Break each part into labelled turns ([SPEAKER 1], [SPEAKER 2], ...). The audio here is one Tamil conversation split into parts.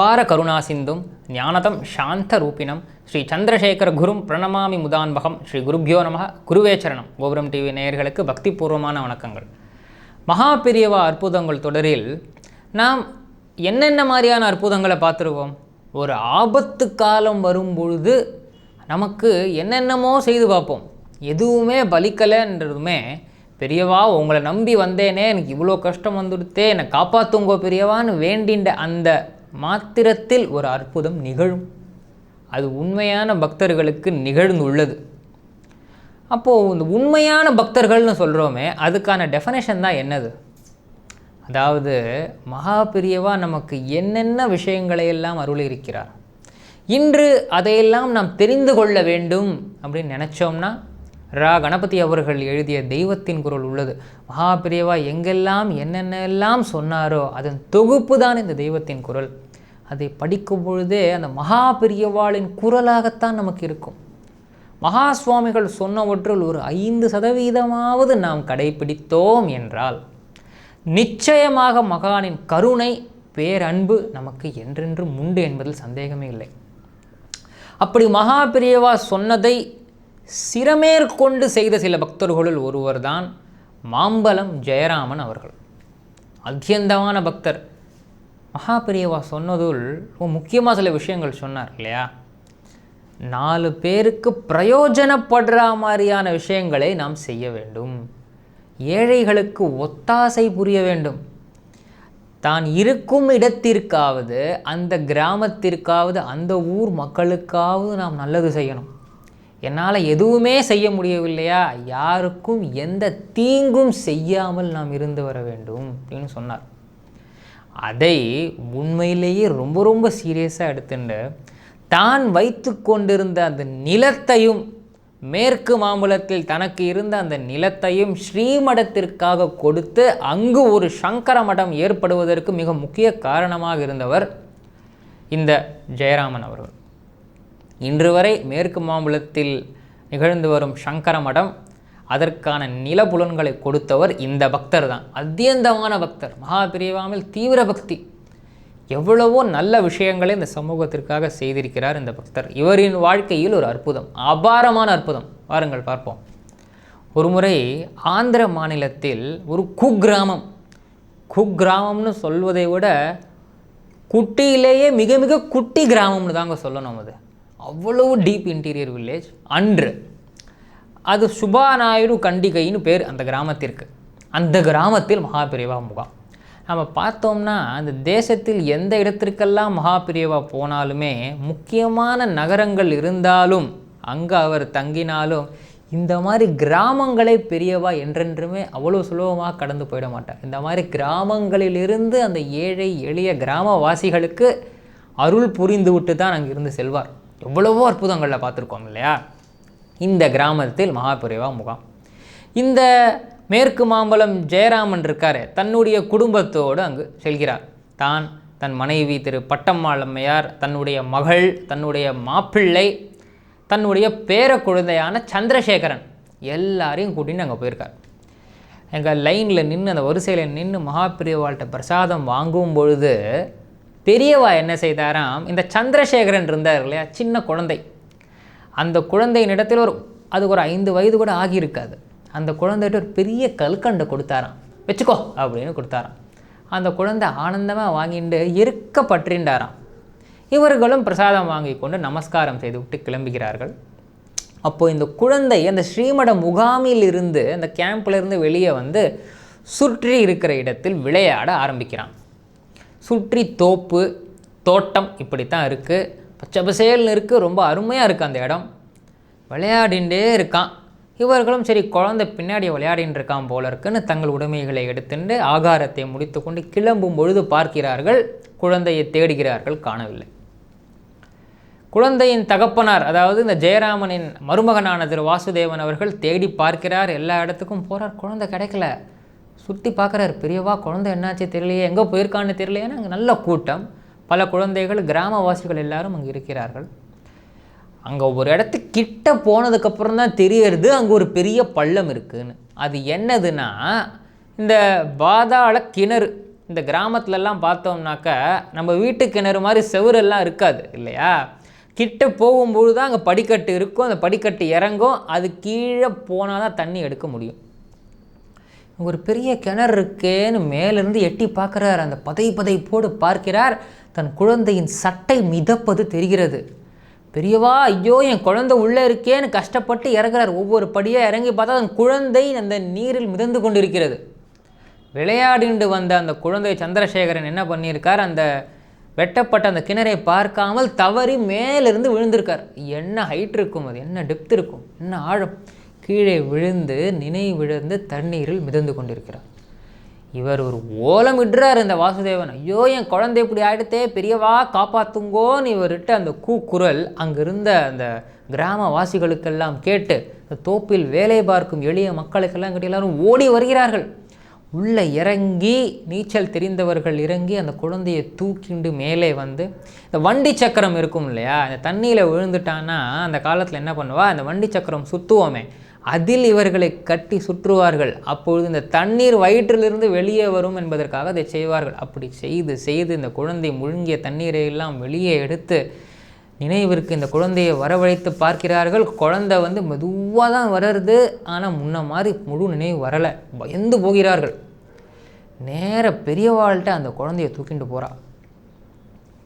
[SPEAKER 1] அபார கருணா சிந்தும் ஞானதம் சாந்த ரூபினம் ஸ்ரீ சந்திரசேகர குரும் பிரணமாமி முதான்பகம் ஸ்ரீ குருப்யோ நம குருவே சரணம். கோபுரம் டிவி நேயர்களுக்கு பக்திபூர்வமான வணக்கங்கள். மகா பெரியவா அற்புதங்கள் தொடரில் நாம் என்னென்ன மாதிரியான அற்புதங்களை பார்த்துருக்கோம். ஒரு ஆபத்து காலம் வரும்பொழுது நமக்கு என்னென்னமோ செய்து பார்ப்போம், எதுவுமே பலிக்கலைன்றதுமே பெரியவா உங்களை நம்பி வந்தேனே, எனக்கு இவ்வளோ கஷ்டம் வந்துடுத்தே, என்னை காப்பாற்றுங்கோ பெரியவான்னு வேண்டின்ற அந்த மாத்திரத்தில் ஒரு அற்புதம் நிகழும். அது உண்மையான பக்தர்களுக்கு நிகழ்ந்துள்ளது. அப்போது இந்த உண்மையான பக்தர்கள்னு சொல்கிறோமே, அதுக்கான டெஃபனேஷன் தான் என்னது? அதாவது மகா பெரியவா நமக்கு என்னென்ன விஷயங்களை எல்லாம் அருள் இருக்கிறார், இன்று அதையெல்லாம் நாம் தெரிந்து கொள்ள வேண்டும் அப்படின்னு நினச்சோம்னா, கணபதி அவர்கள் எழுதிய தெய்வத்தின் குரல் உள்ளது. மகா பெரியவா எங்கெல்லாம் என்னென்னெல்லாம் சொன்னாரோ அதன் தொகுப்பு தான் இந்த தெய்வத்தின் குரல். அதை படிக்கும் பொழுதே அந்த மகா பெரியவாளின் குரலாகத்தான் நமக்கு இருக்கும். மகா சுவாமிகள் சொன்னவற்றில் ஒரு 5% நாம் கடைபிடித்தோம் என்றால் நிச்சயமாக மகானின் கருணை பேரன்பு நமக்கு என்றென்றும் உண்டு என்பதில் சந்தேகமே இல்லை. அப்படி மகா பெரியவா சொன்னதை சிரமேற்கொண்டு செய்த சில பக்தர்களுள் ஒருவர் தான் மாம்பலம் ஜெயராமன் அவர்கள். அத்தியந்தமான பக்தர். மகா பெரியவா சொன்னதுள் முக்கியமாக சில விஷயங்கள் சொன்னார் இல்லையா? 4 பேருக்கு பிரயோஜனப்படுற மாதிரியான விஷயங்களை நாம் செய்ய வேண்டும். ஏழைகளுக்கு ஒத்தாசை புரிய வேண்டும். தான் இருக்கும் இடத்திற்காவது, அந்த கிராமத்திற்காவது, அந்த ஊர் மக்களுக்காவது நாம் நல்லது செய்யணும். என்னால் எதுவுமே செய்ய முடியவில்லையா, யாருக்கும் எந்த தீங்கும் செய்யாமல் நாம் இருந்து வர வேண்டும் அப்படின்னு சொன்னார். அதை உண்மையிலேயே ரொம்ப ரொம்ப சீரியஸாக எடுத்துட்டு தான் வைத்து கொண்டிருந்த அந்த நிலத்தையும், மேற்கு மாம்பலத்தில் தனக்கு இருந்த அந்த நிலத்தையும் ஸ்ரீமடத்திற்காக கொடுத்து அங்கு ஒரு சங்கர மடம் ஏற்படுவதற்கு மிக முக்கிய காரணமாக இருந்தவர் இந்த ஜெயராமன் அவர்கள். இன்று வரை மேற்கு மாம்பலத்தில் நிகழ்ந்து வரும் சங்கர மடம், அதற்கான நிலப்புலன்களை கொடுத்தவர் இந்த பக்தர் தான். அத்தியந்தமான பக்தர், மகா பெரியவாமில் தீவிர பக்தி. எவ்வளவோ நல்ல விஷயங்களை இந்த சமூகத்திற்காக செய்திருக்கிறார் இந்த பக்தர். இவரின் வாழ்க்கையில் ஒரு அற்புதம், அபாரமான அற்புதம். வாருங்கள் பார்ப்போம். ஒருமுறை ஆந்திர மாநிலத்தில் ஒரு குக்கிராமம்னு சொல்வதை விட குட்டியிலேயே மிக மிக குட்டி கிராமம்னு தாங்க சொல்லணும். அது அவ்வளவு டீப் இன்டீரியர் வில்லேஜ். அன்று அது சுபாநாயுடு கண்டிகைன்னு பேர் அந்த கிராமத்திற்கு. அந்த கிராமத்தில் மகா பெரியவா முகாம். நம்ம பார்த்தோம்னா அந்த தேசத்தில் எந்த இடத்திற்கெல்லாம் மகா பெரியவா போனாலுமே, முக்கியமான நகரங்கள் இருந்தாலும் அங்கே அவர் தங்கினாலும் இந்த மாதிரி கிராமங்களை பெரியவா என்றென்றுமே அவ்வளோ சுலபமாக கடந்து போயிட மாட்டார். இந்த மாதிரி கிராமங்களிலிருந்து அந்த ஏழை எளிய கிராமவாசிகளுக்கு அருள் புரிந்து விட்டு தான் அங்கிருந்து செல்வார். எவ்வளவோ அற்புதங்களில் பார்த்துருக்கோம் இல்லையா? இந்த கிராமத்தில் மகா பெரியவா முகாம். இந்த மேற்கு மாம்பலம் ஜெயராமன் இருக்கார், தன்னுடைய குடும்பத்தோடு அங்கு செல்கிறார். தன் மனைவி திரு பட்டம்மாள் அம்மையார், தன்னுடைய மகள், தன்னுடைய மாப்பிள்ளை, தன்னுடைய பேர குழந்தையான சந்திரசேகரன் எல்லாரையும் கூட்டின்னு அங்கே போயிருக்கார். எங்கள் லைனில் நின்று, அந்த வரிசையில் நின்று மகா பெரியவாள்கிட்ட பிரசாதம் வாங்கும் பொழுது பெரியவா என்ன செய்தாராம், இந்த சந்திரசேகரன் இருந்தார் இல்லையா, சின்ன குழந்தை, அந்த குழந்தையினிடத்தில் அதுக்கு ஒரு 5 வயது கூட ஆகியிருக்காது. அந்த குழந்தைகிட்ட ஒரு பெரிய கல்கண்டை கொடுத்தாராம். வச்சுக்கோ அப்படின்னு கொடுத்தாராம். அந்த குழந்தை ஆனந்தமாக வாங்கிட்டு இருக்க பற்றின்றாராம். இவர்களும் பிரசாதம் வாங்கி கொண்டு நமஸ்காரம் செய்து விட்டு கிளம்புகிறார்கள். அப்போது இந்த குழந்தை அந்த ஸ்ரீமட முகாமில் இருந்து, அந்த கேம்பிலிருந்து வெளியே வந்து சுற்றி இருக்கிற இடத்தில் விளையாட ஆரம்பிக்கிறான். சுற்றி தோப்பு தோட்டம் இப்படித்தான் இருக்குது, பச்சை பசேல்னு இருக்குது, ரொம்ப அருமையாக இருக்குது அந்த இடம். விளையாடிகிட்டே இருக்கான். இவர்களும் சரி குழந்தை பின்னாடி விளையாடின்னு இருக்கான் போல இருக்குன்னு தங்கள் உடைமைகளை எடுத்துட்டு ஆகாரத்தை முடித்து கொண்டு கிளம்பும் பொழுது பார்க்கிறார்கள், குழந்தையை தேடுகிறார்கள், காணவில்லை. குழந்தையின் தகப்பனார், அதாவது இந்த ஜெயராமனின் மருமகனான திரு வாசுதேவன் அவர்கள் தேடி பார்க்கிறார், எல்லா இடத்துக்கும் போகிறார், குழந்தை கிடைக்கல. சுற்றி பார்க்குறாரு, பெரியவா குழந்தை என்னாச்சு தெரியலையே, எங்கே போயிருக்கான்னு தெரியலையேன்னு. அங்கே நல்ல கூட்டம், பல குழந்தைகள், கிராமவாசிகள் எல்லாரும் அங்கே இருக்கிறார்கள். அங்கே ஒரு இடத்துக்கு கிட்ட போனதுக்கப்புறம் தான் தெரியறது அங்கே ஒரு பெரிய பள்ளம் இருக்குதுன்னு. அது என்னதுன்னா இந்த பாதாள கிணறு. இந்த கிராமத்துலலாம் பார்த்தோம்னாக்கா நம்ம வீட்டு கிணறு மாதிரி செவுரெல்லாம் இருக்காது இல்லையா? கிட்ட போகும்போது தான் அங்கே படிக்கட்டு இருக்கும், அந்த படிக்கட்டு இறங்கும், அது கீழே போனால் தான் தண்ணி எடுக்க முடியும். ஒரு பெரிய கிணறு இருக்கேன்னு மேலிருந்து எட்டி பார்க்குறார். அந்த பதைப்போடு பார்க்கிறார். தன் குழந்தையின் சட்டை மிதப்பது தெரிகிறது. பெரியவா, ஐயோ என் குழந்தை உள்ளே இருக்கேன்னு கஷ்டப்பட்டு இறங்குறார். ஒவ்வொரு படியாக இறங்கி பார்த்தா தன் குழந்தை அந்த நீரில் மிதந்து கொண்டிருக்கிறது. விளையாடிண்டு வந்த அந்த குழந்தை சந்திரசேகரன் என்ன பண்ணியிருக்கார், அந்த வெட்டப்பட்ட அந்த கிணறை பார்க்காமல் தவறி மேலிருந்து விழுந்திருக்கார். என்ன ஹைட் இருக்கும், அது என்ன டெப்த் இருக்கும், என்ன ஆழம். கீழே விழுந்து நினைவிழந்து தண்ணீரில் மிதந்து கொண்டிருக்கிறார். இவர் ஒரு ஓலமிடுறார் இந்த வாசுதேவன். ஐயோ என் குழந்தை இப்படி ஆகிடுத்தே, பெரியவா காப்பாற்றுங்கோன்னு இவர்கிட்ட அந்த கூக்குரல் அங்கிருந்த அந்த கிராமவாசிகளுக்கெல்லாம் கேட்டு, தோப்பில் வேலை பார்க்கும் எளிய மக்களுக்கெல்லாம் கிட்ட எல்லாரும் ஓடி வருகிறார்கள். உள்ளே இறங்கி நீச்சல் தெரிந்தவர்கள் இறங்கி அந்த குழந்தையை தூக்கிண்டு மேலே வந்து, இந்த வண்டி சக்கரம் இருக்கும் இல்லையா, இந்த தண்ணியில் விழுந்துட்டான்னா அந்த காலத்தில் என்ன பண்ணுவா, அந்த வண்டி சக்கரம் சுற்றுவோமே, அதில் இவர்களை கட்டி சுற்றுவார்கள். அப்பொழுது இந்த தண்ணீர் வயிற்றிலிருந்து வெளியே வரும் என்பதற்காக அதை செய்வார்கள். அப்படி செய்து இந்த குழந்தை முழுங்கிய தண்ணீரை எல்லாம் வெளியே எடுத்து நினைவிற்கு இந்த குழந்தையை வரவழைத்து பார்க்கிறார்கள். குழந்தை வந்து மெதுவாக தான் வளருது, ஆனால் முன்ன மாதிரி முழு நினைவு வரலை. பயந்து போகிறார்கள். நேர பெரியவாள்கிட்ட அந்த குழந்தையை தூக்கிட்டு போகிறா.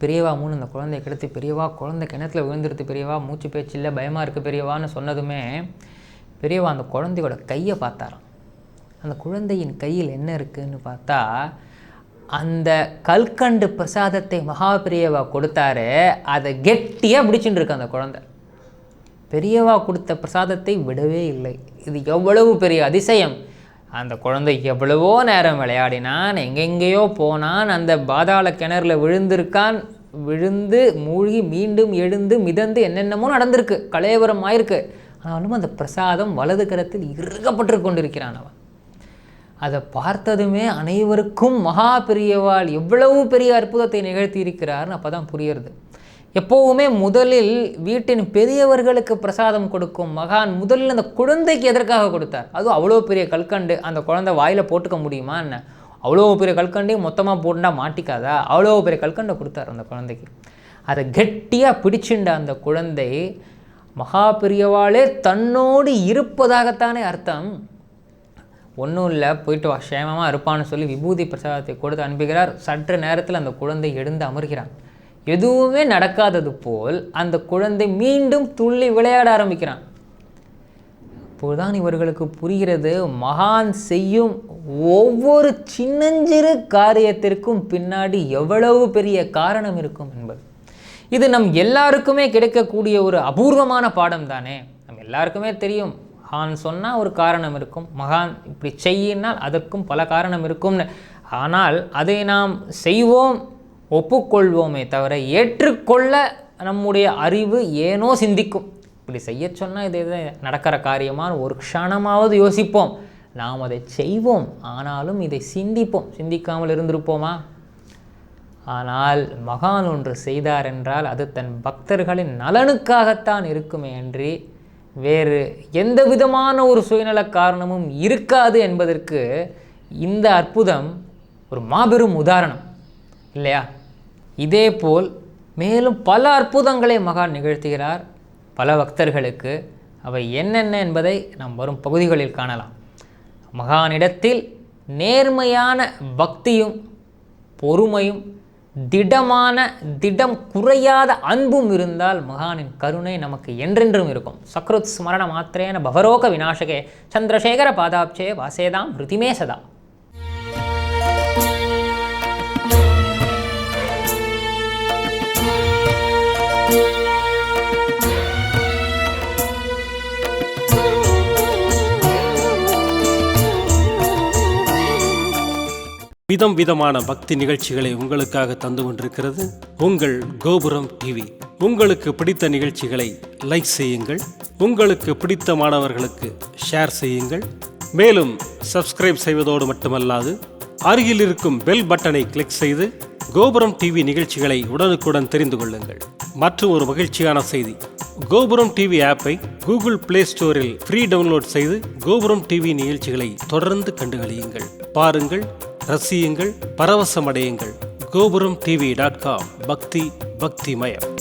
[SPEAKER 1] பெரியவா மூணு அந்த குழந்தையை கிடத்தி, பெரியவா குழந்தை கிணத்துல விழுந்துருது, பெரியவா மூச்சு பேச்சு இல்லை, பயமாக இருக்குது பெரியவான்னு சொன்னதுமே பெரியவா அந்த குழந்தையோட கையை பார்த்தாராம். அந்த குழந்தையின் கையில் என்ன இருக்குதுன்னு பார்த்தா, அந்த கல்கண்டு பிரசாதத்தை மகா பெரியவா கொடுத்தாரு, அதை கெட்டியாக பிடிச்சிட்டு இருக்கு அந்த குழந்தை. பெரியவா கொடுத்த பிரசாதத்தை விடவே இல்லை. இது எவ்வளவு பெரிய அதிசயம்! அந்த குழந்தை எவ்வளவோ நேரம் விளையாடினான், எங்கெங்கேயோ போனான், அந்த பாதாள கிணறுல விழுந்திருக்கான், விழுந்து மூழ்கி மீண்டும் எழுந்து மிதந்து என்னென்னமோ நடந்திருக்கு, கலையவரம் ஆயிருக்கு. ஆனாலும் அந்த பிரசாதம் வலது கரத்தில் இறுகப்பட்டு கொண்டிருக்கிறான் அவன். அதை பார்த்ததுமே அனைவருக்கும் மகா பெரியவாள் எவ்வளவு பெரிய அற்புதத்தை நிகழ்த்தி இருக்கிறார்னு அப்போ தான் புரியுறது. எப்போவுமே முதலில் வீட்டின் பெரியவர்களுக்கு பிரசாதம் கொடுக்கும் மகான் முதலில் அந்த குழந்தைக்கு எதற்காக கொடுத்தார்? அதுவும் அவ்வளோ பெரிய கல்கண்டு அந்த குழந்தை வாயில் போட்டுக்க முடியுமா என்ன? அவ்வளோ பெரிய கல்கண்டையும் மொத்தமாக போட்டுட்டா மாட்டிக்காதா? அவ்வளோ பெரிய கல்கண்டை கொடுத்தார் அந்த குழந்தைக்கு. அதை கெட்டியாக பிடிச்சுண்ட அந்த குழந்தை மகா பெரியவாளே தன்னோடு இருப்பதாகத்தானே அர்த்தம். ஒன்றும் இல்லை, போயிட்டு வா, சேமமாக இருப்பான்னு சொல்லி விபூதி பிரசாதத்தை கொடுத்து அனுப்புகிறார். சற்று நேரத்தில் அந்த குழந்தை எழுந்து அமர்கிறான். எதுவுமே நடக்காதது போல் அந்த குழந்தை மீண்டும் துள்ளி விளையாட ஆரம்பிக்கிறான். அப்போதுதான் இவர்களுக்கு புரிகிறது, மகான் செய்யும் ஒவ்வொரு சின்னஞ்சிறு காரியத்திற்கும் பின்னாடி எவ்வளவு பெரிய காரணம் இருக்கும் என்பது. இது நம் எல்லாருக்குமே கிடைக்கக்கூடிய ஒரு அபூர்வமான பாடம் தானே. நம்ம எல்லாருக்குமே தெரியும், மகான் சொன்னால் ஒரு காரணம் இருக்கும், மகான் இப்படி செய்யினால் அதற்கும் பல காரணம் இருக்கும்னு. ஆனால் அதை நாம் செய்வோம், ஒப்புக்கொள்வோமே தவிர ஏற்றுக்கொள்ள நம்முடைய அறிவு ஏனோ சிந்திக்கும். இப்படி செய்ய சொன்னால் இது நடக்கிற காரியமான ஒரு க்ஷணமாவது யோசிப்போம். நாம் அதை செய்வோம், ஆனாலும் இதை சிந்திப்போம். சிந்திக்காமல் இருந்திருப்போமா? ஆனால் மகான் ஒன்று செய்தார் என்றால் அது தன் பக்தர்களின் நலனுக்காகத்தான் இருக்குமே அன்றி வேறு எந்த விதமான ஒரு சுயநல காரணமும் இருக்காது என்பதற்கு இந்த அற்புதம் ஒரு மாபெரும் உதாரணம் இல்லையா? இதேபோல் மேலும் பல அற்புதங்களை மகான் நிகழ்த்துகிறார் பல பக்தர்களுக்கு. அவை என்னென்ன என்பதை நாம் வரும் பகுதிகளில் காணலாம். மகானிடத்தில் நேர்மையான பக்தியும் பொறுமையும் திடம் குறையாத அன்பும் இருந்தால் மகானின் கருணை நமக்கு என்றென்றும் இருக்கும். சக்ருத் ஸ்மரண மாத்திரேன பவரோக விநாசகே சந்திரசேகர பாதாப்சே வாசேதாம் ருதிமே சதா.
[SPEAKER 2] விதம் விதமான பக்தி நிகழ்ச்சிகளை உங்களுக்காக தந்து கொண்டிருக்கிறது உங்கள் கோபுரம் டிவி. உங்களுக்கு பிடித்த நிகழ்ச்சிகளை லைக் செய்யுங்கள், உங்களுக்கு பிடித்த மாணவர்களுக்கு ஷேர் செய்யுங்கள். மேலும் சப்ஸ்கிரைப் செய்வதோடு மட்டுமல்லாது அருகில் இருக்கும் பெல் பட்டனை கிளிக் செய்து கோபுரம் டிவி நிகழ்ச்சிகளை உடனுக்குடன் தெரிந்து கொள்ளுங்கள். மற்றும் ஒரு மகிழ்ச்சியான செய்தி, கோபுரம் டிவி ஆப்பை கூகுள் பிளே ஸ்டோரில் ஃப்ரீ டவுன்லோட் செய்து கோபுரம் டிவி நிகழ்ச்சிகளை தொடர்ந்து கண்டுகளியுங்கள். பாருங்கள், ரசியுங்கள், பரவசமடையுங்கள். கோபுரம் டிவி.com. பக்தி பக்திமயம்.